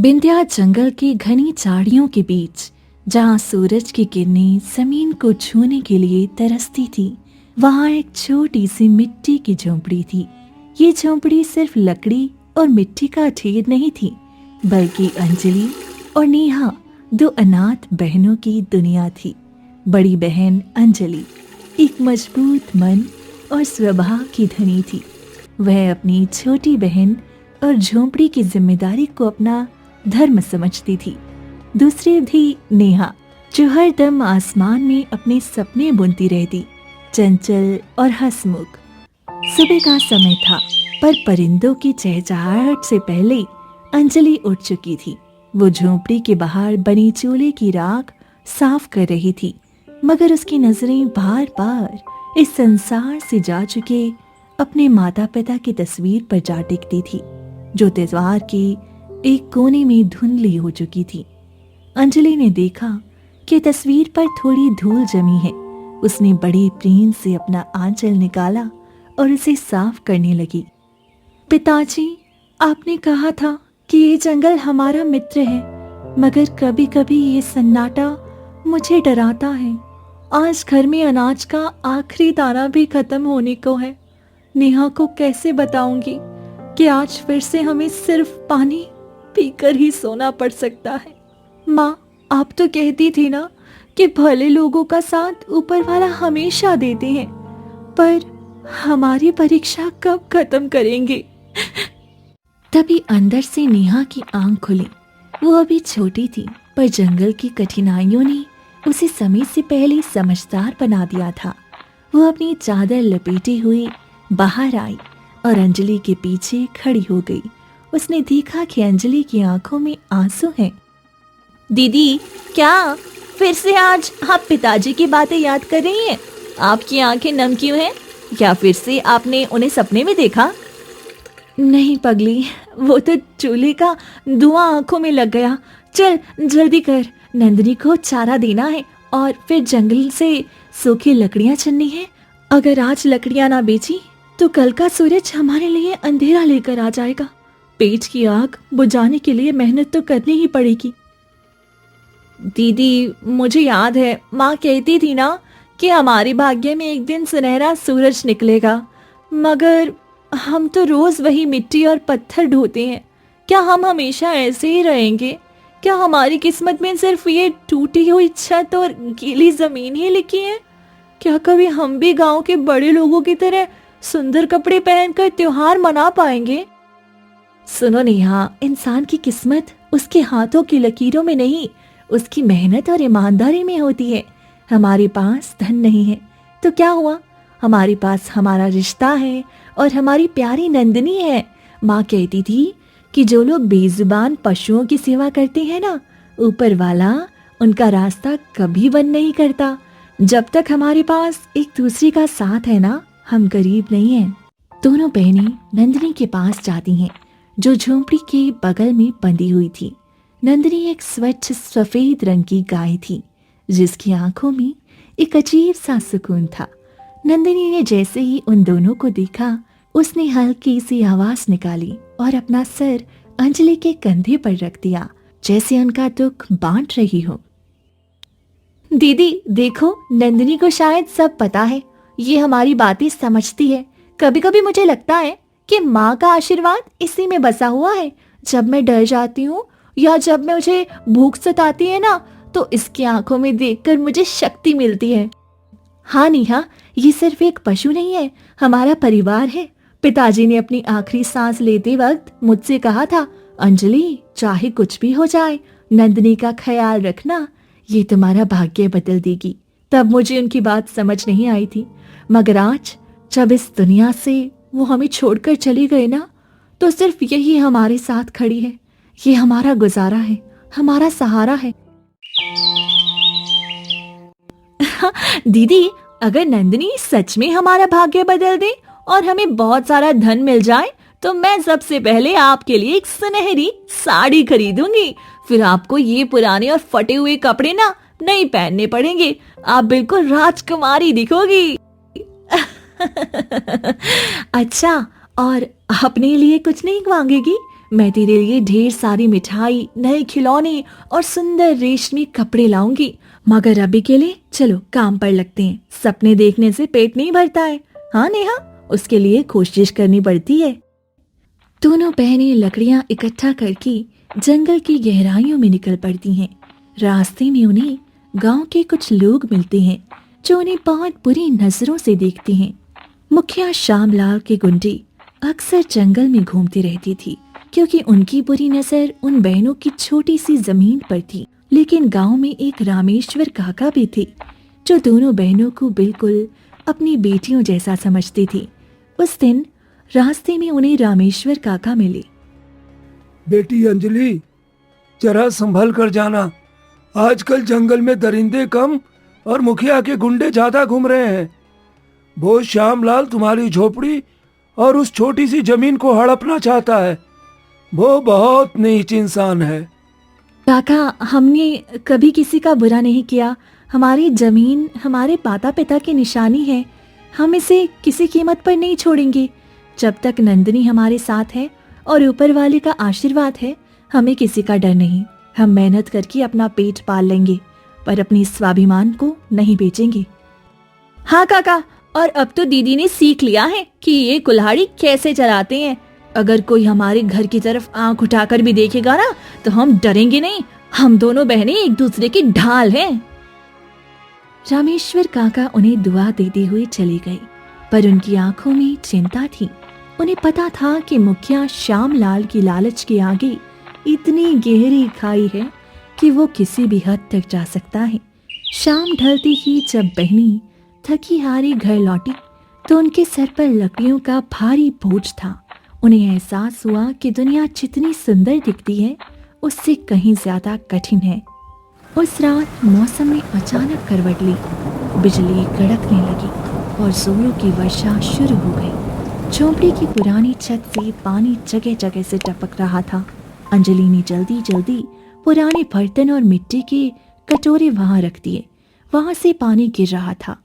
बिंदिया जंगल की घनी झाड़ियों के बीच, जहां सूरज की किरणें जमीन को छूने के लिए तरसती थी, वहां एक छोटी सी मिट्टी की झोंपड़ी थी। ये झोंपड़ी सिर्फ लकड़ी और मिट्टी का ढेर नहीं थी, बल्कि अंजलि और नेहा, दो अनाथ बहनों की दुनिया थी। बड़ी बहन अंजलि एक मजबूत मन और स्वभाव की धनी थी। वह अपनी छोटी बहन और झोंपड़ी की जिम्मेदारी को अपना धर्म समझती थी। दूसरी थी नेहा, जो हर दम आसमान में अपने सपने बुनती रहती, चंचल और हंसमुख। सुबह का समय था, पर परिंदों की चहचहाहट से पहले अंजलि उठ चुकी थी। वो झोंपड़ी के बाहर बनी चूल्हे की राख साफ कर रही थी, मगर उसकी नजरें बार बार इस संसार से जा चुके अपने माता पिता की तस्वीर पर जा टिकती थी, जो दीवार के एक कोने में धुंधली हो चुकी थी। अंजलि ने देखा कि तस्वीर पर थोड़ी धूल जमी है। उसने बड़े प्रेम से अपना आंचल निकाला और उसे साफ करने लगी। पिताजी, आपने कहा था कि ये जंगल हमारा मित्र है, मगर कभी कभी ये सन्नाटा मुझे डराता है। आज घर में अनाज का आखिरी दाना भी खत्म होने को है। नेहा को कैसे बताऊंगी कि आज फिर से हमें सिर्फ पानी पीकर ही सोना पड़ सकता है। माँ, आप तो कहती थी ना कि भले लोगों का साथ ऊपर वाला हमेशा देते हैं, पर हमारी परीक्षा कब खत्म करेंगे? तभी अंदर से नेहा की आंख खुली। वो अभी छोटी थी, पर जंगल की कठिनाइयों ने उसे समय से पहले समझदार बना दिया था। वो अपनी चादर लपेटे हुए बाहर आई और अंजलि के पीछे खड़ी हो गई। उसने देखा कि अंजलि की आंखों में आंसू हैं। दीदी, क्या फिर से आज आप पिताजी की बातें याद कर रही हैं? आपकी आंखें नम क्यों हैं? क्या फिर से आपने उन्हें सपने में देखा? नहीं पगली, वो तो चूल्हे का धुआं आंखों में लग गया। चल जल्दी कर, नंदिनी को चारा देना है और फिर जंगल से सूखी लकड़ियां चुननी है। अगर आज लकड़ियां ना बेची तो कल का सूरज हमारे लिए अंधेरा लेकर आ जाएगा। पेट की आग बुझाने के लिए मेहनत तो करनी ही पड़ेगी। दीदी, मुझे याद है, माँ कहती थी ना कि हमारे भाग्य में एक दिन सुनहरा सूरज निकलेगा, मगर हम तो रोज वही मिट्टी और पत्थर ढोते हैं। क्या हम हमेशा ऐसे ही रहेंगे? क्या हमारी किस्मत में सिर्फ ये टूटी हुई छत और गीली जमीन ही लिखी है? क्या कभी हम भी गांव के बड़े लोगों की तरह सुंदर कपड़े पहनकर त्योहार मना पाएंगे? सुनो नेहा, इंसान की किस्मत उसके हाथों की लकीरों में नहीं, उसकी मेहनत और ईमानदारी में होती है। हमारे पास धन नहीं है तो क्या हुआ, हमारे पास हमारा रिश्ता है और हमारी प्यारी नंदिनी है। माँ कहती थी कि जो लोग बेजुबान पशुओं की सेवा करते हैं ना, ऊपर वाला उनका रास्ता कभी बंद नहीं करता। जब तक हमारे पास एक दूसरे का साथ है ना, हम गरीब नहीं हैं। दोनों बहनें नंदिनी के पास जाती हैं, जो झोंपड़ी के बगल में बंधी हुई थी। नंदिनी एक स्वच्छ सफेद रंग की गाय थी, जिसकी आंखों में एक अजीब सा सुकून था। नंदिनी ने जैसे ही उन दोनों को देखा, उसने हल्की सी आवाज निकाली और अपना सर अंजलि के कंधे पर रख दिया, जैसे उनका दुख बांट रही हो। दीदी देखो, नंदिनी को शायद सब पता है। ये हमारी बातें समझती है। कभी कभी मुझे लगता है कि माँ का आशीर्वाद इसी में बसा हुआ है। जब मैं डर जाती हूँ या जब मुझे भूख सताती है ना, तो इसकी आंखों में देखकर मुझे शक्ति मिलती है। हाँ नेहा, ये सिर्फ एक पशु नहीं है, हमारा परिवार है। पिताजी ने अपनी आखिरी सांस लेते वक्त मुझसे कहा था, अंजलि, चाहे कुछ भी हो जाए, नंदिनी का ख्याल रखना, ये तुम्हारा भाग्य बदल देगी। तब मुझे उनकी बात समझ नहीं आई थी, मगर आज जब इस दुनिया से वो हमें छोड़कर चली गए ना, तो सिर्फ यही हमारे साथ खड़ी है। ये हमारा गुजारा है, हमारा सहारा है। दीदी, अगर नंदिनी सच में हमारा भाग्य बदल दे और हमें बहुत सारा धन मिल जाए, तो मैं सबसे पहले आपके लिए एक सुनहरी साड़ी खरीदूंगी। फिर आपको ये पुराने और फटे हुए कपड़े ना नहीं पहनने पड़ेंगे। आप बिल्कुल राजकुमारी दिखोगी। अच्छा, और अपने लिए कुछ नहीं मांगेगी? मैं तेरे लिए ढेर सारी मिठाई, नए खिलौने और सुंदर रेशमी कपड़े लाऊंगी। मगर अभी के लिए चलो काम पर लगते हैं। सपने देखने से पेट नहीं भरता है, हाँ नेहा, उसके लिए कोशिश करनी पड़ती है। दोनों बहनें लकड़ियां इकट्ठा करके जंगल की गहराइयों में निकल पड़ती हैं। रास्ते में उन्हें गांव के कुछ लोग मिलते हैं जो उन्हें बहुत बुरी नजरों से देखते हैं। मुखिया श्यामलाल की गुंडी अक्सर जंगल में घूमती रहती थी क्योंकि उनकी बुरी नजर उन बहनों की छोटी सी जमीन पर थी। लेकिन गांव में एक रामेश्वर काका भी थे जो दोनों बहनों को बिल्कुल अपनी बेटियों जैसा समझती थी। उस दिन रास्ते में उन्हें रामेश्वर काका मिले। बेटी अंजलि, जरा संभल कर जाना। आजकल जंगल में दरिंदे कम और मुखिया के गुंडे ज्यादा घूम रहे हैं। वो श्यामलाल तुम्हारी झोपड़ी और उस छोटी सी जमीन को हड़पना चाहता है। वो बहुत नीच इंसान है। काका, हमने कभी किसी का बुरा नहीं किया। हमारी जमीन हमारे माता पिता की निशानी है। हम इसे किसी कीमत पर नहीं छोड़ेंगे। जब तक नंदिनी हमारे साथ है और ऊपर वाले का आशीर्वाद है, हमें किसी का डर नहीं। हम मेहनत करके अपना पेट पाल लेंगे, पर अपनी स्वाभिमान को नहीं बेचेंगे। हाँ काका, और अब तो दीदी ने सीख लिया है कि ये कुल्हाड़ी कैसे चलाते हैं। अगर कोई हमारे घर की तरफ आंख उठाकर भी देखेगा ना, तो हम डरेंगे नहीं। हम दोनों बहनें एक दूसरे की ढाल हैं। रामेश्वर काका उन्हें दुआ देते हुए चले गए, पर उनकी आंखों में चिंता थी। उन्हें पता था कि मुखिया श्यामलाल की लालच के आगे इतनी गहरी खाई है कि वो किसी भी हद तक जा सकता है। शाम ढलती ही जब बहनी थकी हारी घर लौटी तो उनके सर पर लकड़ियों का भारी बोझ था। उन्हें एहसास हुआ कि दुनिया जितनी सुंदर दिखती है उससे कहीं ज्यादा कठिन है। उस रात मौसम में अचानक करवट ली, बिजली कड़कने लगी और जोरों की वर्षा शुरू हो गई। झोंपड़ी की पुरानी छत से पानी जगह जगह से टपक रहा था। अंजलि ने जल्दी जल्दी पुराने बर्तन और मिट्टी के कटोरे वहां रख दिए। वहां से पानी गिर रहा था।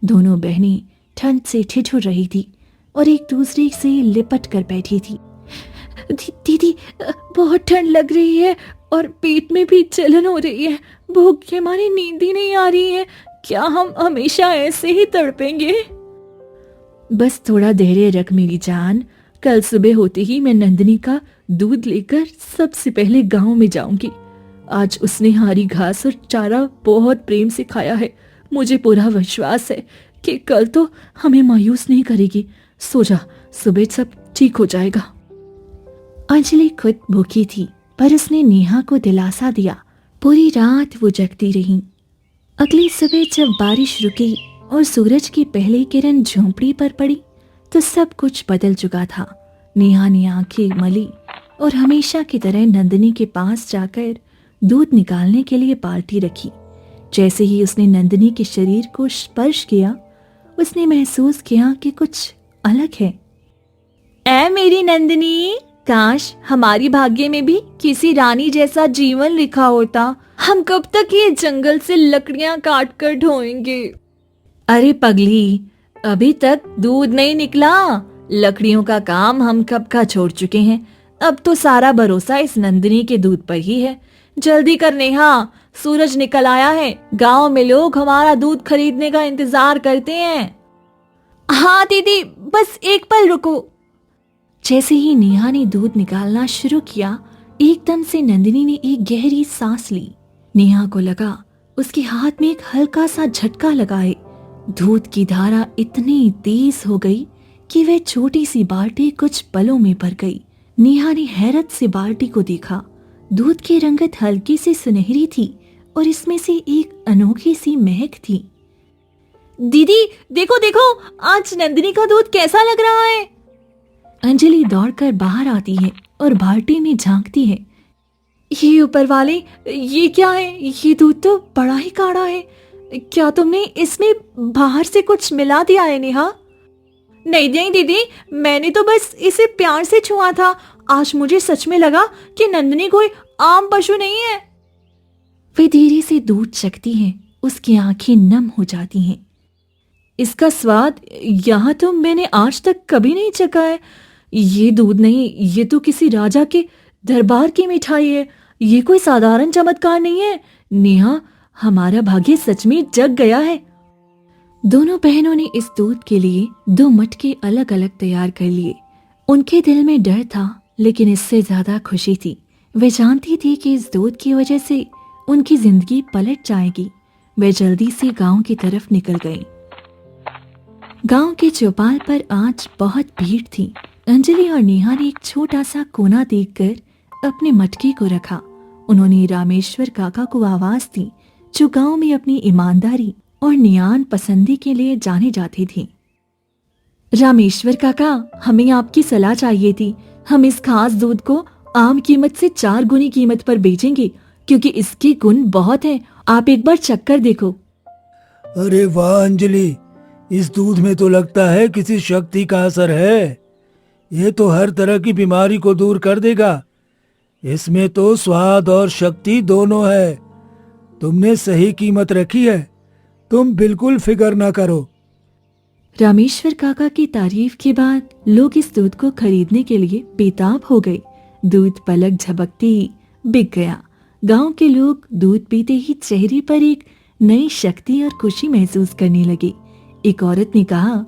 दोनों बहनें ठंड से ठिठुर रही थी और एक दूसरे से लिपट कर बैठी थी। दीदी, बहुत ठंड लग रही है और पेट में भी जलन हो रही है। भूख के मारे नींद ही नहीं आ रही है। क्या हम हमेशा ऐसे ही तड़पेंगे? बस थोड़ा धैर्य रख मेरी जान। कल सुबह होते ही मैं नंदिनी का दूध लेकर सबसे पहले गांव में जाऊंगी। आज उसने हरी घास और चारा बहुत प्रेम से खाया है। मुझे पूरा विश्वास है कि कल तो हमें मायूस नहीं करेगी। सो जा, सुबह सब ठीक हो जाएगा। अंजलि खुद भूखी थी, पर उसने नेहा को दिलासा दिया। पूरी रात वो जगती रही। अगली सुबह जब बारिश रुकी और सूरज की पहली किरण झोंपड़ी पर पड़ी तो सब कुछ बदल चुका था। नेहा ने आंखें मली और हमेशा की तरह नंदिनी के पास जाकर दूध निकालने के लिए बाल्टी रखी। जैसे ही उसने नंदिनी के शरीर को स्पर्श किया, उसने महसूस किया कि कुछ अलग है। ऐ मेरी नंदिनी, काश हमारी भाग्य में भी किसी रानी जैसा जीवन लिखा होता। हम कब तक ये जंगल से लकड़ियां काट कर ढोएंगे? अरे पगली, अभी तक दूध नहीं निकला। लकड़ियों का काम हम कब का छोड़ चुके हैं। अब तो सारा भरोसा इस नंदिनी के दूध पर ही है। जल्दी कर नेहा, सूरज निकल आया है। गांव में लोग हमारा दूध खरीदने का इंतजार करते हैं। हाँ दीदी, बस एक पल रुको। जैसे ही नेहा ने दूध निकालना शुरू किया, एकदम से नंदिनी ने एक गहरी सांस ली। नेहा को लगा उसके हाथ में एक हल्का सा झटका लगा है। दूध की धारा इतनी तेज हो गई कि वह छोटी सी बाल्टी कुछ पलों में भर गई। नेहा ने हैरत से बाल्टी को देखा। दूध की रंगत हल्की सी सुनहरी थी और इसमें से एक अनोखी सी महक थी। दीदी देखो देखो, आज नंदिनी का दूध कैसा लग रहा है। अंजलि दौड़कर बाहर आती है और बाल्टी में झांकती है। ये ऊपर वाले, ये क्या है? ये दूध तो बड़ा ही गाढ़ा है। क्या तुमने इसमें बाहर से कुछ मिला दिया है नेहा? नहीं नहीं दीदी, मैंने तो बस इसे प्यार से छुआ था। आज मुझे सच में लगा कि नंदिनी कोई आम पशु नहीं है। वे धीरे से दूध चखती है। उसकी आंखें नम हो जाती हैं। इसका स्वाद यहाँ तो मैंने आज तक कभी नहीं चखा है। ये दूध नहीं, ये तो किसी राजा के दरबार की मिठाई है। ये कोई साधारण चमत्कार नहीं है। नेहा, हमारा भाग्य सच में जग गया है। दोनों बहनों ने इस दूध के लिए 2 मटके अलग अलग तैयार कर लिए। उनके दिल में डर था, लेकिन इससे ज्यादा खुशी थी। वे जानती थी कि इस दूध की वजह से उनकी जिंदगी पलट जाएगी। वे जल्दी से गांव की तरफ निकल गईं। गांव के चौपाल पर आज बहुत भीड़ थी। अंजलि और नेहा ने एक छोटा सा कोना देखकर अपने मटके को रखा। उन्होंने रामेश्वर काका को आवाज दी, जो गांव में अपनी ईमानदारी और नियान पसंदी के लिए जाने जाते थे। रामेश्वर काका, हमें आपकी सलाह चाहिए थी। हम इस खास दूध को आम कीमत से 4 गुनी कीमत पर बेचेंगे, क्योंकि इसके गुण बहुत हैं। आप एक बार चक्कर देखो। अरे वाह अंजलि, इस दूध में तो लगता है किसी शक्ति का असर है। ये तो हर तरह की बीमारी को दूर कर देगा। इसमें तो स्वाद और शक्ति दोनों है। तुमने सही कीमत रखी है, तुम बिल्कुल फिक्र ना करो। रामेश्वर काका की तारीफ के बाद लोग इस दूध को खरीदने के लिए बेताब हो गए। दूध पलक झपकते ही बिक गया। गांव के लोग दूध पीते ही चेहरे पर एक नई शक्ति और खुशी महसूस करने लगे। एक औरत ने कहा,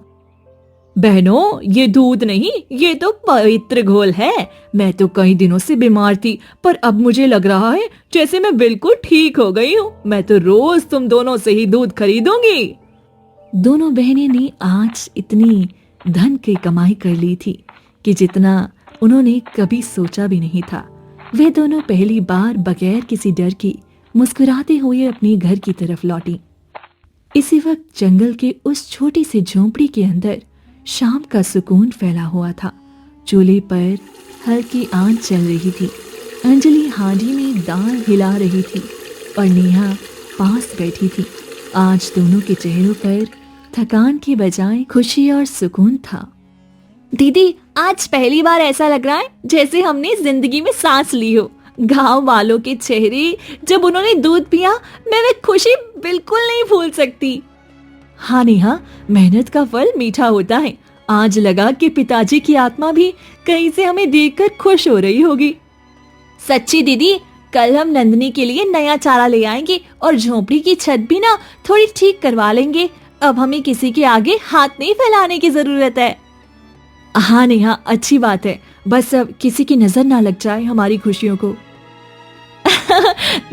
बहनों, ये दूध नहीं, ये तो पवित्र घोल है। मैं तो कई दिनों से बीमार थी, पर अब मुझे लग रहा है जैसे मैं बिल्कुल ठीक हो गई हूँ। मैं तो रोज तुम दोनों से ही दूध खरीदूंगी। दोनों बहनें ने आज इतनी धन की कमाई कर ली थी कि जितना उन्होंने कभी सोचा भी नहीं था। वे दोनों पहली बार बगैर किसी डर के मुस्कुराते हुए अपने घर की तरफ लौटी। इसी वक्त जंगल के उस छोटी सी झोंपड़ी के अंदर शाम का सुकून फैला हुआ था। चूल्हे पर हल्की आंच चल रही थी। अंजलि हांडी में दाल हिला रही थी और नेहा पास बैठी थी। आज दोनों के चेहरों पर थकान के बजाय खुशी और सुकून था। दीदी, आज पहली बार ऐसा लग रहा है जैसे हमने जिंदगी में सांस ली हो। गांव वालों के चेहरे जब उन्होंने दूध पिया, मैं वे खुशी बिल्कुल नहीं भूल सकती। हाँ नेहा, मेहनत का फल मीठा होता है। आज लगा कि पिताजी की आत्मा भी कहीं से हमें देखकर खुश हो रही होगी। सच्ची दीदी, कल हम नंदनी के लिए नया चारा ले आएंगे और झोंपड़ी की छत भी ना थोड़ी ठीक करवा लेंगे। अब हमें किसी के आगे हाथ नहीं फैलाने की जरूरत है। हाँ नेहा, अच्छी बात है। बस अब किसी की नजर ना लग जाए हमारी खुशियों को।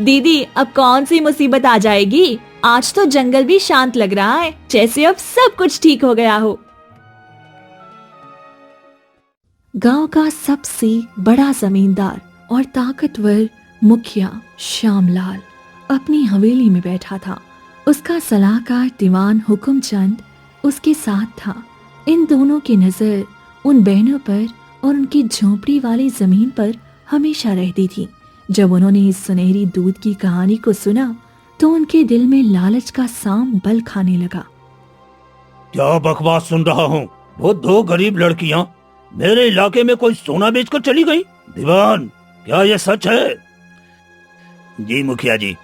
दीदी, अब कौन सी मुसीबत आ जाएगी? आज तो जंगल भी शांत लग रहा है, जैसे अब सब कुछ ठीक हो गया हो। गांव का सबसे बड़ा जमींदार और ताकतवर मुखिया श्यामलाल अपनी हवेली में बैठा था। उसका सलाहकार दीवान हुकुमचंद उसके साथ था। इन दोनों की नजर उन बहनों पर और उनकी झोंपड़ी वाली जमीन पर हमेशा रहती थी। जब उन्होंने इस सुनहरी दूध की कहानी को सुना तो उनके दिल में लालच का सांप बल खाने लगा। क्या बकवास सुन रहा हूँ? वो 2 गरीब लड़कियाँ मेरे इलाके में कोई सोना बेचकर चली गई। दीवान, क्या ये सच है? जी मुखिया जी,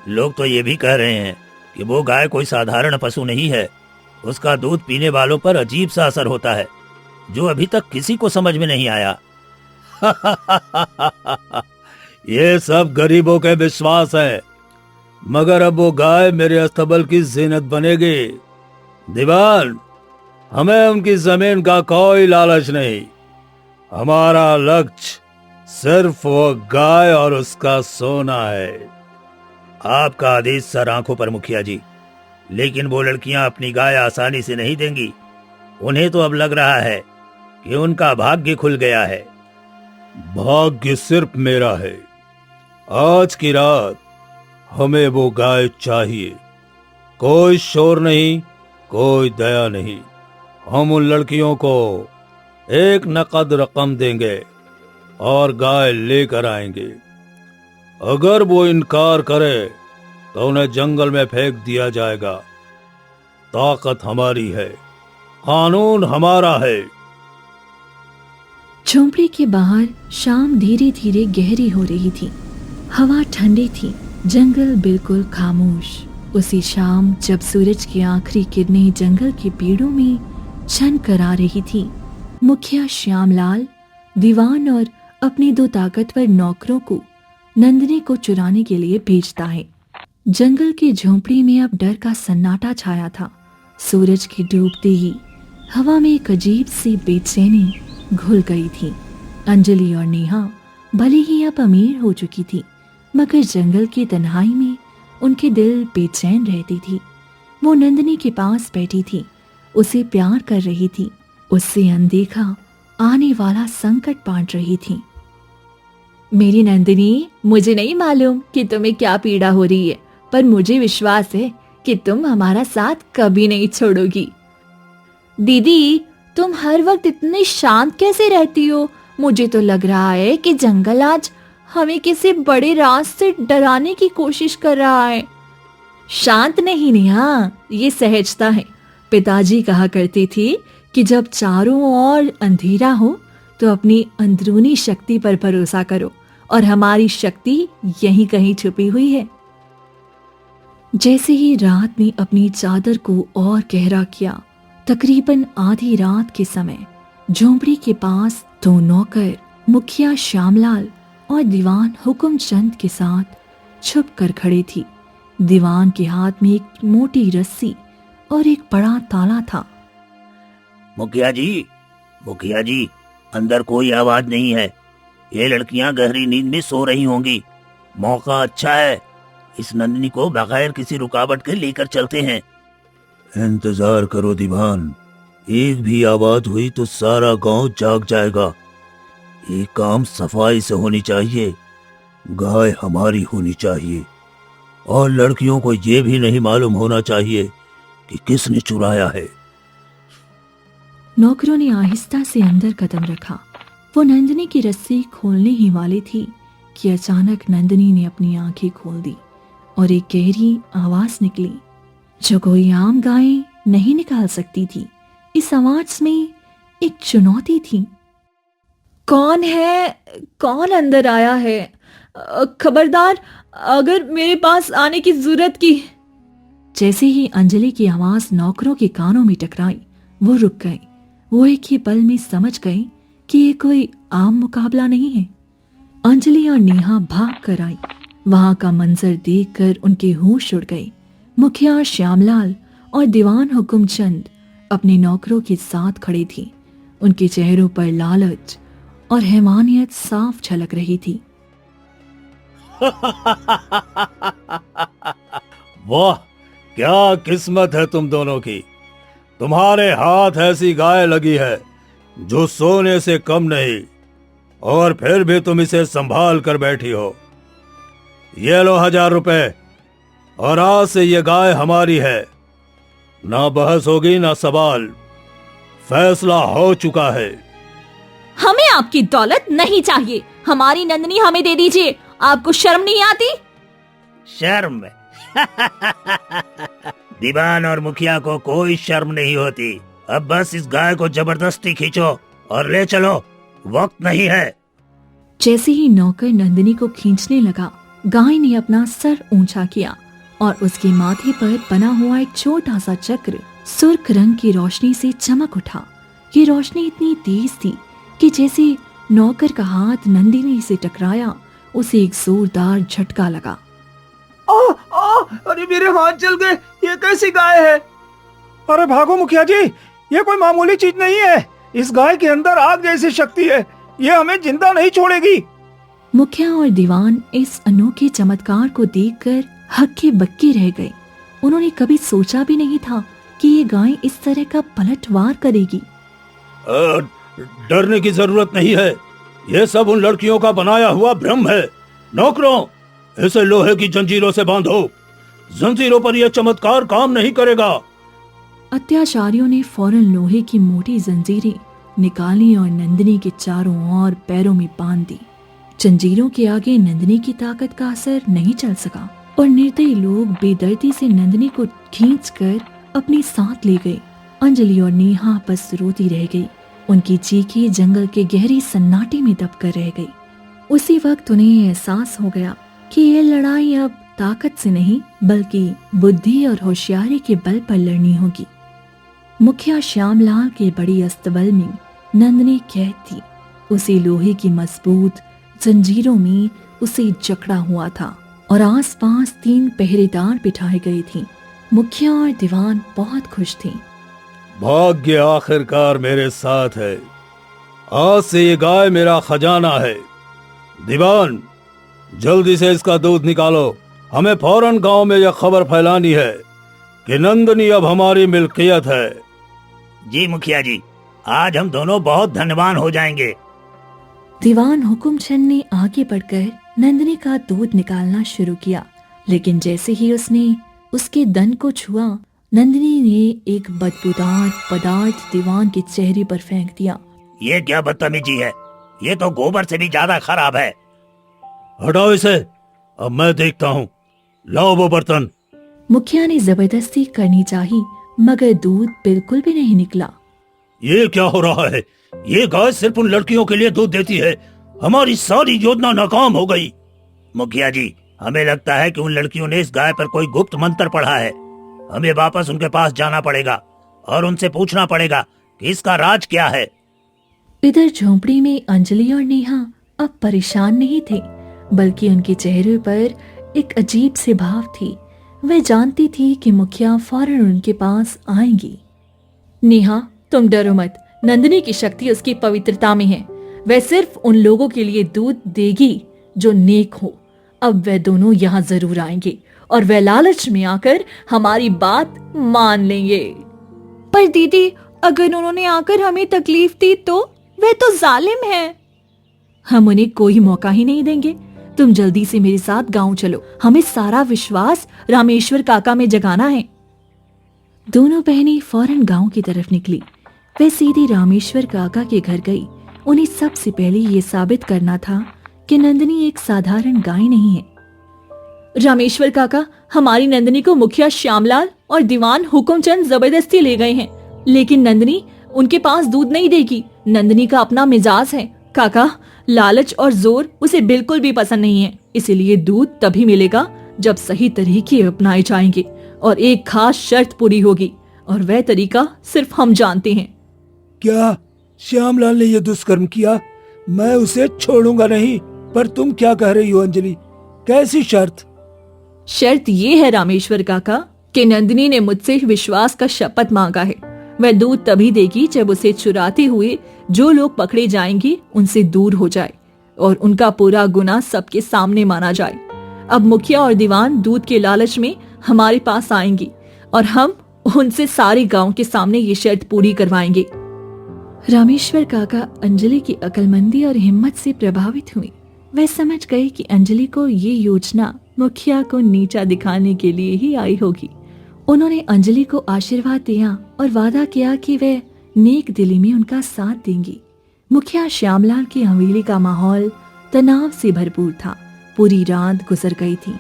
लोग तो ये भी कह रहे हैं कि वो गाय कोई साधारण पशु नहीं है। उसका दूध पीने वालों पर अजीब सा असर होता है, जो अभी तक किसी को समझ में नहीं आया। ये सब गरीबों के विश्वास है, मगर अब वो गाय मेरे अस्तबल की जीनत बनेगी। दीवान, हमें उनकी जमीन का कोई लालच नहीं। हमारा लक्ष्य सिर्फ वो गाय और उसका सोना है। आपका आदेश सर आंखों पर मुखिया जी, लेकिन वो लड़कियां अपनी गाय आसानी से नहीं देंगी। उन्हें तो अब लग रहा है कि उनका भाग्य खुल गया है। भाग्य सिर्फ मेरा है। आज की रात हमें वो गाय चाहिए। कोई शोर नहीं, कोई दया नहीं। हम उन लड़कियों को एक नकद रकम देंगे और गाय लेकर आएंगे। अगर वो इनकार करे तो उन्हें जंगल में फेंक दिया जाएगा। ताकत हमारी है, कानून हमारा है। झोंपड़ी के बाहर शाम धीरे धीरे गहरी हो रही थी। हवा ठंडी थी, जंगल बिल्कुल खामोश। उसी शाम जब सूरज की आखिरी किरणें जंगल के पेड़ों में छन कर आ रही थी, मुखिया श्यामलाल दीवान और अपने 2 ताकतवर नौकरों को नंदिनी को चुराने के लिए भेजता है। जंगल की झोंपड़ी में अब डर का सन्नाटा छाया था। सूरज के डूबते ही हवा में एक अजीब सी बेचैनी घुल गई थी। अंजलि और नेहा भले ही अब अमीर हो चुकी थी, मगर जंगल की तन्हाई में उनके दिल बेचैन रहती थी। वो नंदिनी के पास बैठी थी, उसे प्यार कर रही थी, उससे अनदेखा आने वाला संकट बांट रही थी। मेरी नंदिनी, मुझे नहीं मालूम कि तुम्हें क्या पीड़ा हो रही है, पर मुझे विश्वास है कि तुम हमारा साथ कभी नहीं छोड़ोगी। दीदी, तुम हर वक्त इतनी शांत कैसे रहती हो? मुझे तो लग रहा है कि जंगल आज हमें किसी बड़े राज से डराने की कोशिश कर रहा है। शांत नहीं नेहा, ये सहजता है। पिताजी कहा करती थी कि जब चारों ओर अंधेरा हो तो अपनी अंदरूनी शक्ति पर भरोसा करो, और हमारी शक्ति यहीं कहीं छुपी हुई है। जैसे ही रात ने अपनी चादर को और गहरा किया, तकरीबन आधी रात के समय झोंपड़ी के पास 2 नौकर मुखिया श्यामलाल और दीवान हुकुमचंद के साथ छुप कर खड़े थी। दीवान के हाथ में एक मोटी रस्सी और एक बड़ा ताला था। मुखिया जी, अंदर कोई आवाज नहीं है। ये लड़कियां गहरी नींद में सो रही होंगी। मौका अच्छा है, इस नंदिनी को बगैर किसी रुकावट के लेकर चलते हैं। इंतजार करो दीवान, एक भी आवाज हुई तो सारा गांव जाग जाएगा। ये काम सफाई से होनी चाहिए, गाय हमारी होनी चाहिए, और लड़कियों को ये भी नहीं मालूम होना चाहिए कि किसने चुराया है। नौकरों ने आहिस्ता से अंदर कदम रखा। वो नंदिनी की रस्सी खोलने ही वाली थी कि अचानक नंदिनी ने अपनी आंखें खोल दी और एक गहरी आवाज निकली जो कोई आम गाय नहीं निकाल सकती थी। इस आवाज में एक चुनौती थी। कौन है? कौन अंदर आया है? खबरदार, अगर मेरे पास आने की जरूरत की। जैसे ही अंजलि की आवाज नौकरों के कानों में टकराई, वो रुक गए। वो एक ही पल में समझ गए कि ये कोई आम मुकाबला नहीं है। अंजलि और नेहा भाग कर आई। वहां का मंजर देखकर उनके होश उड़ गए। मुखिया श्यामलाल और दीवान हुकुमचंद अपने नौकरों के साथ खड़े थे। उनके चेहरों पर लालच और हैवानियत साफ झलक रही थी। वाह, क्या किस्मत है तुम दोनों की। तुम्हारे हाथ ऐसी गाय लगी है जो सोने से कम नहीं, और फिर भी तुम इसे संभाल कर बैठी हो। ये लो 1000 रुपए, और आज से ये गाय हमारी है। ना बहस होगी ना सवाल, फैसला हो चुका है। हमें आपकी दौलत नहीं चाहिए, हमारी नंदिनी हमें दे दीजिए। आपको शर्म नहीं आती? शर्म? दीवान और मुखिया को कोई शर्म नहीं होती। अब बस इस गाय को जबरदस्ती खींचो और ले चलो, वक्त नहीं है। जैसे ही नौकर नंदिनी को खींचने लगा, गाय ने अपना सर ऊंचा किया और उसके माथे पर बना हुआ एक छोटा सा चक्र सुर्ख रंग की रोशनी से चमक उठा। ये रोशनी इतनी तेज थी कि जैसे नौकर का हाथ नंदिनी से टकराया, उसे एक जोरदार झटका लगा। अरे मेरे हाथ जल गए, ये कैसी गाय है? अरे भागो मुखिया जी, ये कोई मामूली चीज नहीं है। इस गाय के अंदर आग जैसी शक्ति है, ये हमें जिंदा नहीं छोड़ेगी। मुखिया और दीवान इस अनोखे चमत्कार को देखकर हक्के बक्के रह गए। उन्होंने कभी सोचा भी नहीं था कि ये गाय इस तरह का पलटवार करेगी। डरने की जरूरत नहीं है, ये सब उन लड़कियों का बनाया हुआ भ्रम है। नौकरों, इसे लोहे की जंजीरों से बांधो। जंजीरों पर यह चमत्कार काम नहीं करेगा। अत्याचारियों ने फौरन लोहे की मोटी जंजीरें निकाली और नंदिनी के चारों ओर पैरों में बांध दी। जंजीरों के आगे नंदिनी की ताकत का असर नहीं चल सका और निर्दयी लोग बेदर्दी से नंदिनी को खींचकर अपने साथ ले गए। अंजलि और नेहा बस रोती रह गई। उनकी चीखें जंगल के गहरे सन्नाटे में दबकर रह गई। उसी वक्त उन्हें एहसास हो गया कि ये लड़ाई अब ताकत से नहीं बल्कि बुद्धि और होशियारी के बल पर लड़नी होगी। मुखिया श्यामलाल के बड़ी अस्तबल में नंदिनी कैद थी। उसी लोहे की मजबूत जंजीरों में उसे जकड़ा हुआ था और आसपास 3 पहरेदार बिठाए गए थे। मुखिया और दीवान बहुत खुश थे। भाग्य आखिरकार मेरे साथ है। आज से ये गाय मेरा खजाना है। दीवान, जल्दी से इसका दूध निकालो। हमें फौरन गांव में यह खबर फैलानी है कि नंदिनी अब हमारी मिल्कियत है। जी मुखिया जी, आज हम दोनों बहुत धनवान हो जाएंगे। दीवान हुकुमचंद ने आगे बढ़कर नंदिनी का दूध निकालना शुरू किया, लेकिन जैसे ही उसने उसके दन को छुआ, नंदिनी ने एक बदबूदार पदार्थ दीवान के चेहरे पर फेंक दिया। ये क्या बदतमीजी है? ये तो गोबर से भी ज्यादा खराब है। हटाओ इसे, अब मैं देखता हूँ। लाओ वो बर्तन। मुखिया ने जबरदस्ती करनी चाही, मगर दूध बिल्कुल भी नहीं निकला। ये क्या हो रहा है? ये गाय सिर्फ उन लड़कियों के लिए दूध देती है। हमारी सारी योजना नाकाम हो गई। मुखिया जी, हमें लगता है कि उन लड़कियों ने इस गाय पर कोई गुप्त मंत्र पढ़ा है। हमें वापस उनके पास जाना पड़ेगा और उनसे पूछना पड़ेगा कि इसका राज क्या है। इधर झोंपड़ी में अंजलि और नेहा अब परेशान नहीं थे, बल्कि उनके चेहरे पर एक अजीब से भाव थी। वह जानती थी कि मुखिया फौरन उनके पास आएंगी। नेहा, तुम डरो मत। नंदिनी की शक्ति उसकी पवित्रता में है। वह सिर्फ उन लोगों के लिए दूध देगी जो नेक हो। अब वह दोनों यहाँ जरूर आएंगे और वह लालच में आकर हमारी बात मान लेंगे। पर दीदी, अगर उन्होंने आकर हमें तकलीफ दी तो? वह तो जालिम है। हम उन्हें कोई मौका ही नहीं देंगे। तुम जल्दी से मेरे साथ गांव चलो। हमें सारा विश्वास रामेश्वर काका में जगाना है। दोनों बहनें फौरन गांव की तरफ निकली। वह सीधी रामेश्वर काका के घर गई। उन्हें सबसे पहले ये साबित करना था कि नंदिनी एक साधारण गाय नहीं है। रामेश्वर काका, हमारी नंदिनी को मुखिया श्यामलाल और दीवान हुकुमचंद जबरदस्ती ले गए हैं, लेकिन नंदिनी उनके पास दूध नहीं देगी। नंदिनी का अपना मिजाज है। काका, लालच और जोर उसे बिल्कुल भी पसंद नहीं है। इसीलिए दूध तभी मिलेगा जब सही तरीके अपनाए जाएंगे और एक खास शर्त पूरी होगी, और वह तरीका सिर्फ हम जानते हैं। क्या श्यामलाल ने यह दुष्कर्म किया? मैं उसे छोड़ूंगा नहीं। पर तुम क्या कह रही हो अंजलि? कैसी शर्त? शर्त ये है रामेश्वर काका कि नंदिनी ने मुझसे विश्वास का शपथ मांगा है। वह दूध तभी देगी जब उसे चुराते हुए जो लोग पकड़े जाएंगे उनसे दूर हो जाए और उनका पूरा गुनाह सबके सामने माना जाए। अब मुखिया और दीवान दूध के लालच में हमारे पास आएंगे और हम उनसे सारे गांव के सामने ये शर्त पूरी करवाएंगे। रामेश्वर काका अंजलि की अक्लमंदी और हिम्मत से प्रभावित हुए। वह समझ गए कि अंजलि को ये योजना मुखिया को नीचा दिखाने के लिए ही आई होगी। उन्होंने अंजलि को आशीर्वाद दिया और वादा किया कि वे नेक दिली में उनका साथ देंगी। मुखिया श्यामलाल की हवेली का माहौल तनाव से भरपूर था। पूरी रात गुजर गई थी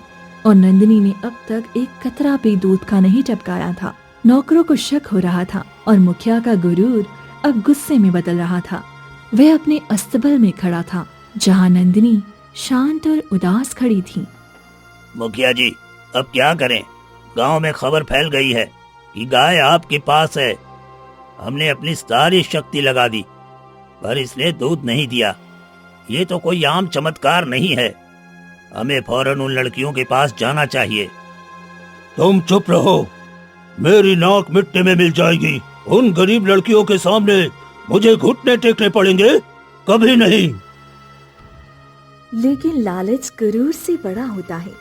और नंदिनी ने अब तक एक कतरा भी दूध का नहीं टपकाया था। नौकरों को शक हो रहा था और मुखिया का गुरूर अब गुस्से में बदल रहा था। वह अपने अस्तबल में खड़ा था, जहाँ नंदिनी शांत और उदास खड़ी थी। मुखिया जी, अब क्या करें? गांव में खबर फैल गई है कि गाय आपके पास है। हमने अपनी सारी शक्ति लगा दी, पर इसने दूध नहीं दिया। ये तो कोई आम चमत्कार नहीं है। हमें फौरन उन लड़कियों के पास जाना चाहिए। तुम चुप रहो, मेरी नाक मिट्टी में मिल जाएगी। उन गरीब लड़कियों के सामने मुझे घुटने टेकने पड़ेंगे? कभी नहीं। लेकिन लालच गुरूर से बड़ा होता है।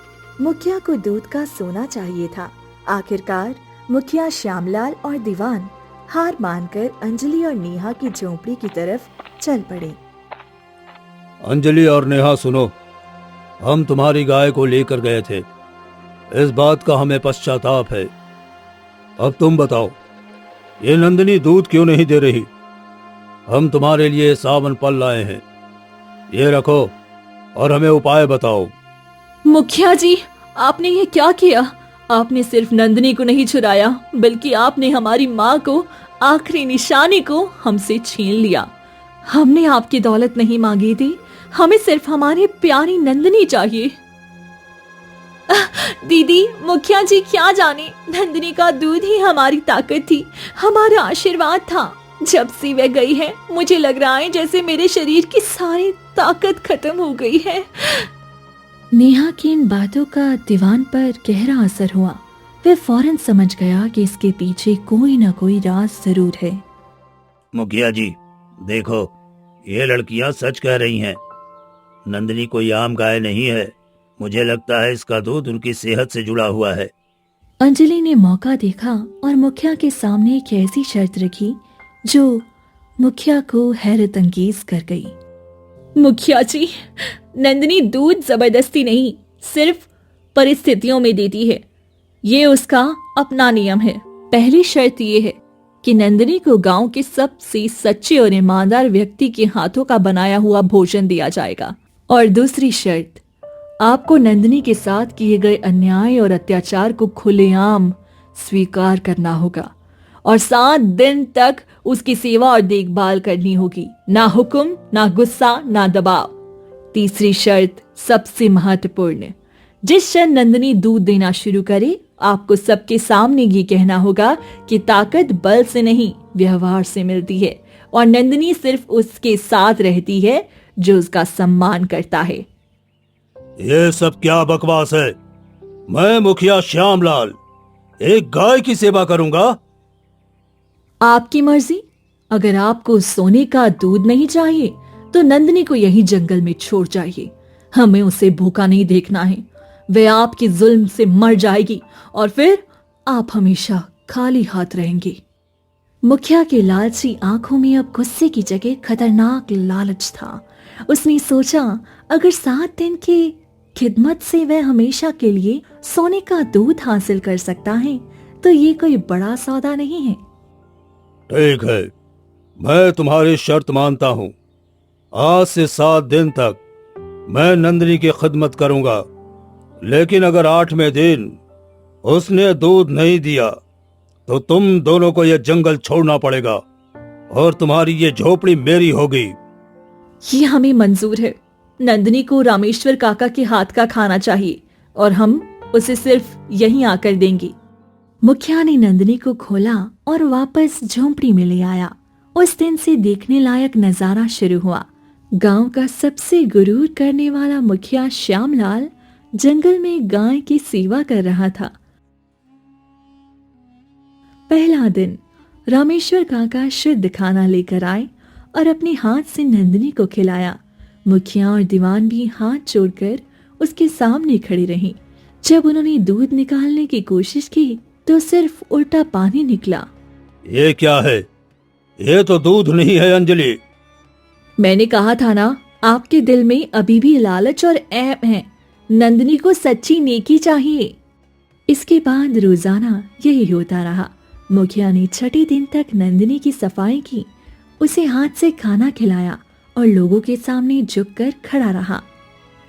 मुखिया को दूध का सोना चाहिए था। आखिरकार मुखिया श्यामलाल और दीवान हार मानकर अंजलि और नेहा की झोंपड़ी की तरफ चल पड़े। अंजलि और नेहा सुनो, हम तुम्हारी गाय को लेकर गए थे। इस बात का हमें पश्चाताप है। अब तुम बताओ, ये नंदिनी दूध क्यों नहीं दे रही? हम तुम्हारे लिए सावन फल लाए हैं, ये रखो और हमें उपाय बताओ। मुखिया जी, आपने ये क्या किया? आपने सिर्फ नंदिनी को नहीं छुड़ाया, बल्कि आपने हमारी माँ को, आखिरी निशानी को हमसे छीन लिया। हमने आपकी दौलत नहीं मांगी थी, हमें सिर्फ हमारी प्यारी नंदिनी चाहिए। दीदी, मुखिया जी क्या जाने, नंदिनी का दूध ही हमारी ताकत थी, हमारा आशीर्वाद था। जब से वह गई है मुझे लग रहा है जैसे मेरे शरीर की सारी ताकत खत्म हो गई है। नेहा की इन बातों का दीवान पर गहरा असर हुआ। वह फौरन समझ गया कि इसके पीछे कोई ना कोई राज जरूर है। मुखिया जी, देखो, ये लड़कियां सच कह रही हैं। नंदिनी कोई आम गाय नहीं है। मुझे लगता है इसका दूध उनकी सेहत से जुड़ा हुआ है। अंजलि ने मौका देखा और मुखिया के सामने एक ऐसी शर्त रखी जो मुखिया को हैरत अंगेज कर गई। मुखिया जी, नंदिनी दूध जबरदस्ती नहीं, सिर्फ परिस्थितियों में देती है। ये उसका अपना नियम है। पहली शर्त ये है कि नंदिनी को गांव के सबसे सच्चे और ईमानदार व्यक्ति के हाथों का बनाया हुआ भोजन दिया जाएगा। और दूसरी शर्त, आपको नंदिनी के साथ किए गए अन्याय और अत्याचार को खुलेआम स्वीकार करना होगा और 7 दिन तक उसकी सेवा और देखभाल करनी होगी। ना हुक्म, ना गुस्सा, ना दबाव। तीसरी शर्त सबसे महत्वपूर्ण, जिस क्षण नंदिनी दूध देना शुरू करे आपको सबके सामने ये कहना होगा कि ताकत बल से नहीं व्यवहार से मिलती है और नंदिनी सिर्फ उसके साथ रहती है जो उसका सम्मान करता है। ये सब क्या बकवास है? मैं मुखिया श्यामलाल एक गाय की सेवा करूंगा? आपकी मर्जी। अगर आपको सोने का दूध नहीं चाहिए तो नंदिनी को यही जंगल में छोड़ जाइए। हमें उसे भूखा नहीं देखना है। वह आपके जुल्म से मर जाएगी और फिर आप हमेशा खाली हाथ रहेंगे। मुखिया के लालची आंखों में अब गुस्से की जगह खतरनाक लालच था। उसने सोचा, अगर 7 दिन की खिदमत से वह हमेशा के लिए सोने का दूध हासिल कर सकता है तो ये कोई बड़ा सौदा नहीं है। ठीक है, मैं तुम्हारी शर्त मानता हूँ। आज से 7 दिन तक मैं नंदिनी की खिदमत करूंगा, लेकिन अगर 8वें दिन उसने दूध नहीं दिया तो तुम दोनों को यह जंगल छोड़ना पड़ेगा और तुम्हारी ये झोपड़ी मेरी होगी। ये हमें मंजूर है। नंदिनी को रामेश्वर काका के हाथ का खाना चाहिए और हम उसे सिर्फ यहीं आकर देंगे। मुखिया ने नंदिनी को खोला और वापस झोंपड़ी में ले आया। उस दिन से देखने लायक नजारा शुरू हुआ। गांव का सबसे गुरूर करने वाला मुखिया श्यामलाल जंगल में गाय की सेवा कर रहा था। पहला दिन रामेश्वर काका शुद्ध खाना लेकर आए और अपने हाथ से नंदिनी को खिलाया। मुखिया और दीवान भी हाथ जोड़कर उसके सामने खड़ी रहीं। जब उन्होंने दूध निकालने की कोशिश की तो सिर्फ उल्टा पानी निकला। ये क्या है? ये तो दूध नहीं है अंजलि। मैंने कहा था ना, आपके दिल में अभी भी लालच और ऐब है। नंदिनी को सच्ची नेकी चाहिए। इसके बाद रोजाना यही होता रहा। मुखिया ने 6 दिन तक नंदिनी की सफाई की, उसे हाथ से खाना खिलाया और लोगों के सामने झुककर खड़ा रहा।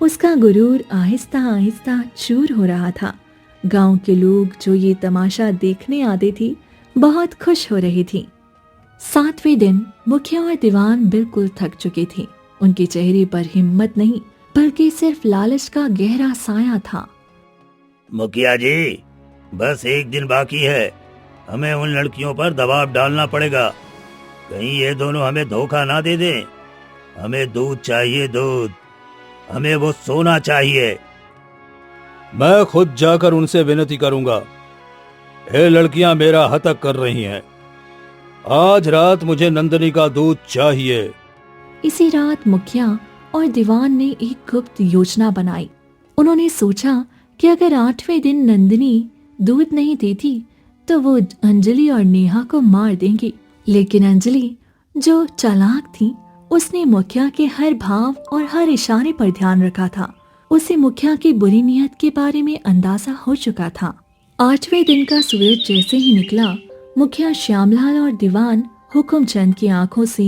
उसका गुरूर आहिस्ता आहिस्ता चूर हो रहा था। गांव के लोग जो ये तमाशा देखने आते थे बहुत खुश हो रहे थे। 7वें दिन मुखिया और दीवान बिल्कुल थक चुके थे। उनके चेहरे पर हिम्मत नहीं बल्कि सिर्फ लालच का गहरा साया था। मुखिया जी, बस 1 दिन बाकी है। हमें उन लड़कियों पर दबाव डालना पड़ेगा, कहीं ये दोनों हमें धोखा ना दे दें। हमें दूध चाहिए, दूध। हमें वो सोना चाहिए। मैं खुद जाकर उनसे विनती करूंगा। ये लड़कियां मेरा हतक कर रही हैं। आज रात मुझे नंदिनी का दूध चाहिए। इसी रात मुखिया और दीवान ने एक गुप्त योजना बनाई। उन्होंने सोचा कि अगर 8वें दिन नंदिनी दूध नहीं देती तो वो अंजलि और नेहा को मार देंगी। लेकिन अंजलि जो चालाक थी, उसने मुखिया के हर भाव और हर इशारे पर ध्यान रखा था। उसे मुखिया की बुरी नीयत के बारे में अंदाजा हो चुका था। 8वें दिन का सूरज जैसे ही निकला, मुखिया श्यामलाल और दीवान हुकुमचंद की आंखों से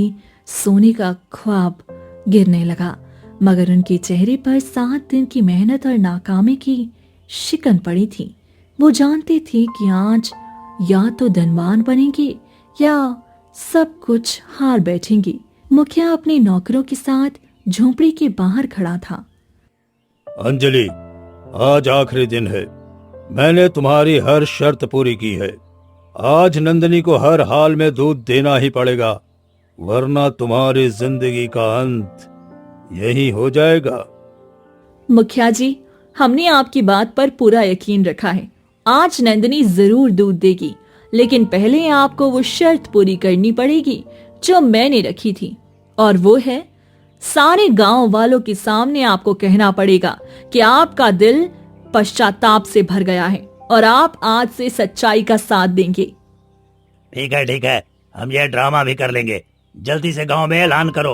सोने का ख्वाब गिरने लगा, मगर उनके चेहरे पर 7 दिन की मेहनत और नाकामी की शिकन पड़ी थी। वो जानते थे कि आज या तो धनवान बनेंगे या सब कुछ हार बैठेंगे। मुखिया अपने नौकरों के साथ झोंपड़ी के बाहर खड़ा था। अंजलि, आज आखिरी दिन है। मैंने तुम्हारी हर शर्त पूरी की है। आज नंदिनी को हर हाल में दूध देना ही पड़ेगा, वरना तुम्हारी जिंदगी का अंत यही हो जाएगा। मुखिया जी, हमने आपकी बात पर पूरा यकीन रखा है। आज नंदिनी जरूर दूध देगी, लेकिन पहले आपको वो शर्त पूरी करनी पड़ेगी जो मैंने रखी थी, और वो है सारे गांव वालों के सामने आपको कहना पड़ेगा कि आपका दिल पश्चाताप से भर गया है और आप आज से सच्चाई का साथ देंगे। ठीक है, हम ये ड्रामा भी कर लेंगे। जल्दी से गांव में ऐलान करो।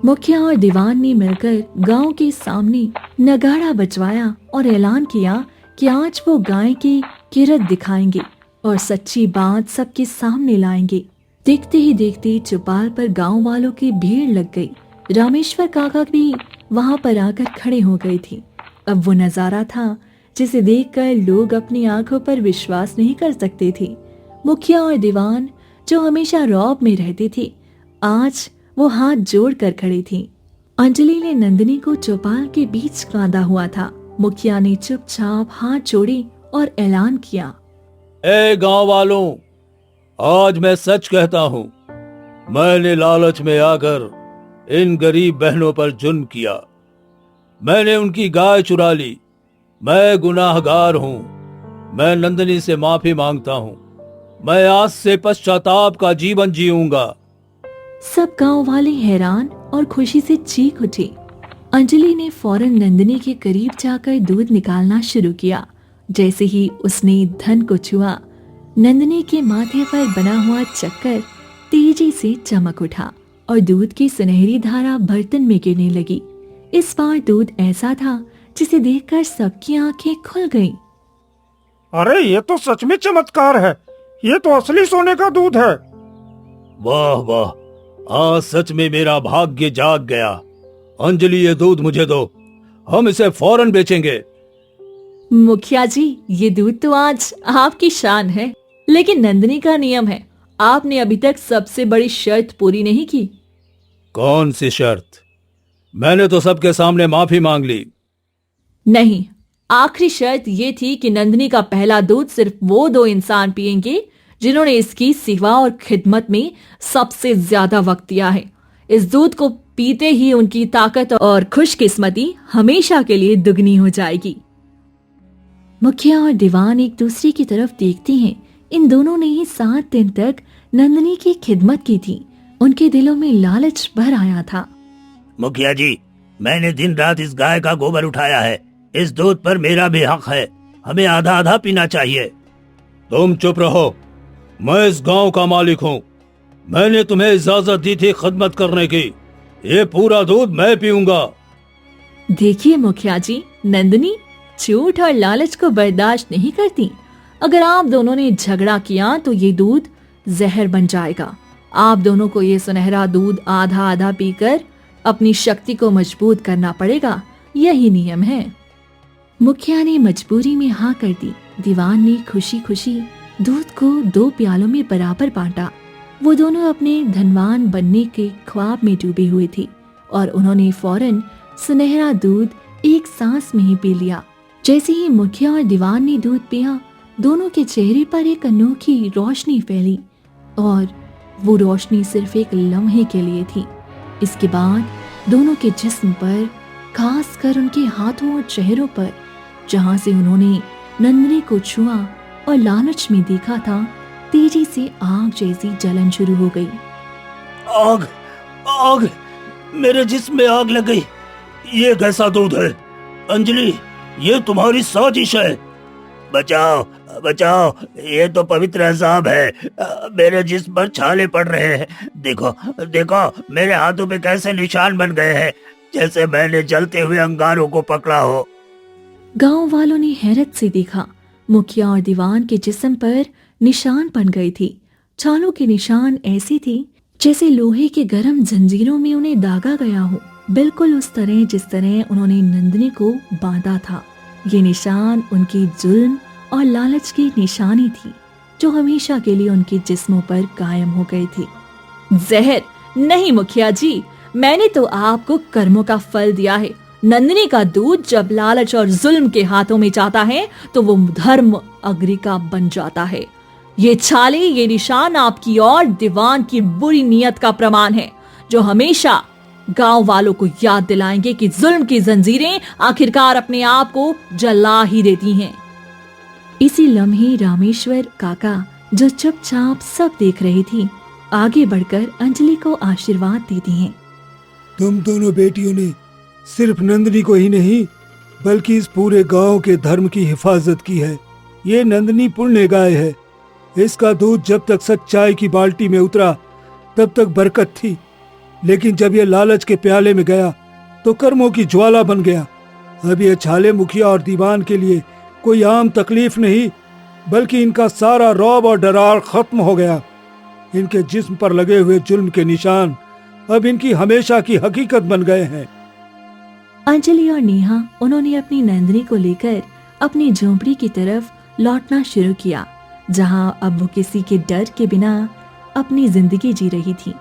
मुखिया और दीवान ने मिलकर गांव के सामने नगाड़ा बजवाया और ऐलान किया कि आज वो गाय की किरत दिखाएंगे और सच्ची बात सबके सामने लाएंगे। देखते ही देखते चौपाल पर गांव वालों की भीड़ लग गई। रामेश्वर काका भी वहां पर आकर खड़े हो गए थे। अब वो नजारा था जिसे देखकर लोग अपनी आंखों पर विश्वास नहीं कर सकते थे। मुखिया और दीवान जो हमेशा रौब में रहते थे, आज वो हाथ जोड़ कर खड़ी थी। अंजलि ने नंदिनी को चौपाल के बीच बांधा हुआ था। मुखिया ने चुपचाप हाथ जोड़े और ऐलान किया, ए गांव वालों, आज मैं सच कहता हूं, मैंने लालच में आकर इन गरीब बहनों पर जुल्म किया। मैंने उनकी गाय चुरा ली। मैं गुनाहगार हूं। मैं नंदिनी से माफी मांगता हूं। मैं आज से पश्चाताप का जीवन जीऊंगा। सब गांव वाले हैरान और खुशी से चीख उठे। अंजलि ने फौरन नंदिनी के करीब जाकर दूध निकालना शुरू किया। जैसे ही उसने धन को छुआ, नंदिनी के माथे पर बना हुआ चक्कर तेजी से चमक उठा और दूध की सुनहरी धारा बर्तन में गिरने लगी। इस बार दूध ऐसा था जिसे देखकर सबकी आंखें खुल गईं। अरे ये तो सच में चमत्कार है। ये तो असली सोने का दूध है। वाह वाह, आज सच में मेरा भाग्य जाग गया। अंजलि, ये दूध मुझे दो, हम इसे फौरन बेचेंगे। मुखिया जी, ये दूध तो आज आपकी शान है, लेकिन नंदिनी का नियम है। आपने अभी तक सबसे बड़ी शर्त पूरी नहीं की। कौन सी शर्त? मैंने तो सबके सामने माफी मांग ली। नहीं, आखिरी शर्त ये थी कि नंदिनी का पहला दूध सिर्फ वो 2 इंसान पिएंगे जिन्होंने इसकी सेवा और खिदमत में सबसे ज्यादा वक्त दिया है। इस दूध को पीते ही उनकी ताकत और खुशकिस्मती हमेशा के लिए दुगनी हो जाएगी। मुखिया और दीवान एक दूसरे की तरफ देखते हैं। इन दोनों ने ही 7 दिन तक नंदिनी की खिदमत की थी। उनके दिलों में लालच भर आया था। मुखिया जी, मैंने दिन रात इस गाय का गोबर उठाया है। इस दूध पर मेरा भी हक है। हमें आधा आधा पीना चाहिए। तुम चुप रहो। मैं इस गांव का मालिक हूँ। मैंने तुम्हें इजाजत दी थी खिदमत करने की। ये पूरा दूध मैं पीऊंगा। देखिए मुखिया जी, नंदिनी झूठ और लालच को बर्दाश्त नहीं करती। अगर आप दोनों ने झगड़ा किया तो ये दूध जहर बन जाएगा। आप दोनों को ये सुनहरा दूध आधा आधा पीकर अपनी शक्ति को मजबूत करना पड़ेगा। यही नियम है। मुखिया ने मजबूरी में हाँ कर दी। दीवान ने खुशी खुशी दूध को 2 प्यालों में बराबर बांटा। वो दोनों अपने धनवान बनने के ख्वाब में डूबे हुए थे और उन्होंने फौरन सुनहरा दूध एक सांस में ही पी लिया। जैसे ही मुखिया और दीवान ने दूध पिया, दोनों के चेहरे पर एक अनोखी रोशनी फैली और वो रोशनी सिर्फ एक लम्हे के लिए थी। इसके बाद दोनों के जिस्म पर, खासकर उनके हाथों और चेहरों पर, जहां से उन्होंने नंदिनी को छुआ और लालच में देखा था, तेजी से आग जैसी जलन शुरू हो गई। आग, आग, मेरे जिस्म में आग लग गई। ये कैसा दूध है? अंजलि, ये तुम्हारी साजिश है। बचाओ, बचाओ, ये तो पवित्र अजाब है। मेरे जिस्म पर छाले पड़ रहे हैं। देखो, देखो, मेरे हाथों पे कैसे निशान बन गए हैं, जैसे मैंने जलते हुए अंगारों को पकड़ा हो। गांव वालों ने हैरत से देखा। मुखिया और दीवान के जिस्म पर निशान बन गए थे। छालों के निशान ऐसे थे जैसे लोहे के गर्म जंजीरों में उन्हें दागा गया हो, बिल्कुल उस तरह जिस तरह उन्होंने नंदिनी को बांधा था। ये निशान उनकी जुल्म और लालच की निशानी थी जो हमेशा के लिए उनके जिस्मों पर कायम हो गए थे। जहर नहीं मुखिया जी, मैंने तो आपको कर्मों का फल दिया है। नंदिनी का दूध जब लालच और जुल्म के हाथों में जाता है तो वो धर्म अग्नि का बन जाता है। ये छाले, ये निशान आपकी और दीवान की बुरी नीयत का प्रमाण है, जो हमेशा गांव वालों को याद दिलाएंगे कि जुल्म की जंजीरें आखिरकार अपने आप को जला ही देती हैं। इसी लम्हे रामेश्वर काका, जो चुपचाप सब देख रही थी, आगे बढ़कर अंजलि को आशीर्वाद देती हैं। तुम दोनों बेटियों ने सिर्फ नंदिनी को ही नहीं बल्कि इस पूरे गांव के धर्म की हिफाजत की है। ये नंदिनी पुण्य गाय है। इसका दूध जब तक सच्चाई की बाल्टी में उतरा तब तक बरकत थी, लेकिन जब ये लालच के प्याले में गया तो कर्मों की ज्वाला बन गया। अब ये छाले मुखिया और दीवान के लिए कोई आम तकलीफ नहीं, बल्कि इनका सारा रौब और डरार खत्म हो गया। इनके जिस्म पर लगे हुए जुल्म के निशान अब इनकी हमेशा की हकीकत बन गए हैं। अंजलि और नेहा, उन्होंने अपनी नंदिनी को लेकर अपनी झोंपड़ी की तरफ लौटना शुरू किया, जहां अब वो किसी के डर के बिना अपनी जिंदगी जी रही थी।